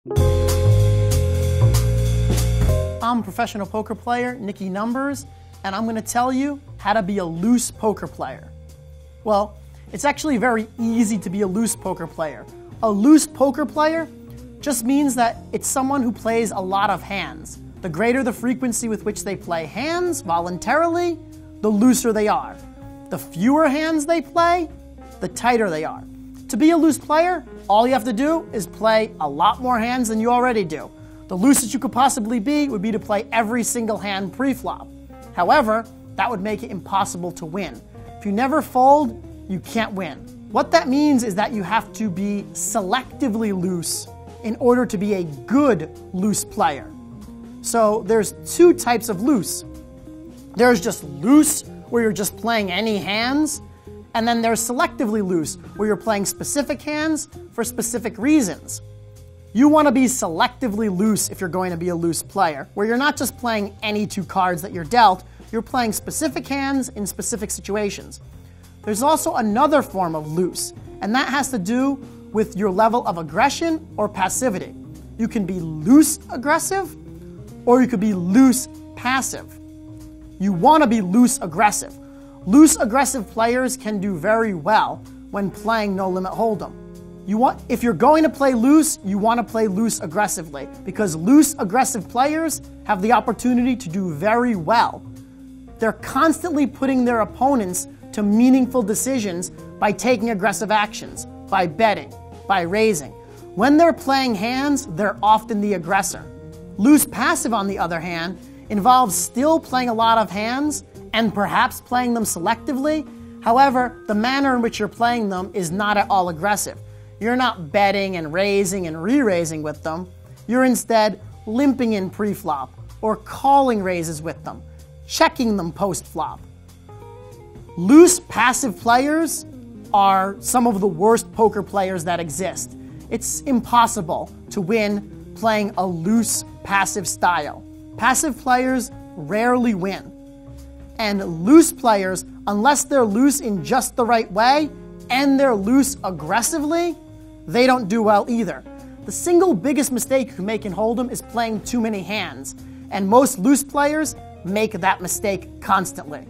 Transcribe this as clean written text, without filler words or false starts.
I'm professional poker player Nicky Numbers, and I'm going to tell you how to be a loose poker player. Well, it's actually very easy to be a loose poker player. A loose poker player just means that it's someone who plays a lot of hands. The greater the frequency with which they play hands voluntarily, the looser they are. The fewer hands they play, the tighter they are. To be a loose player, all you have to do is play a lot more hands than you already do. The loosest you could possibly be would be to play every single hand pre-flop. However, that would make it impossible to win. If you never fold, you can't win. What that means is that you have to be selectively loose in order to be a good loose player. So there's two types of loose. There's just loose, where you're just playing any hands, and then there's selectively loose, where you're playing specific hands for specific reasons. You want to be selectively loose if you're going to be a loose player, where you're not just playing any two cards that you're dealt, you're playing specific hands in specific situations. There's also another form of loose, and that has to do with your level of aggression or passivity. You can be loose aggressive, or you could be loose passive. You want to be loose aggressive. Loose aggressive players can do very well when playing No Limit Hold'em. If you're going to play loose, you want to play loose aggressively, because loose aggressive players have the opportunity to do very well. They're constantly putting their opponents to meaningful decisions by taking aggressive actions, by betting, by raising. When they're playing hands, they're often the aggressor. Loose passive, on the other hand, involves still playing a lot of hands and perhaps playing them selectively. However, the manner in which you're playing them is not at all aggressive. You're not betting and raising and re-raising with them. You're instead limping in pre-flop or calling raises with them, checking them post-flop. Loose passive players are some of the worst poker players that exist. It's impossible to win playing a loose passive style. Passive players rarely win. And loose players, unless they're loose in just the right way and they're loose aggressively, they don't do well either. The single biggest mistake you can make in Hold'em is playing too many hands, and most loose players make that mistake constantly.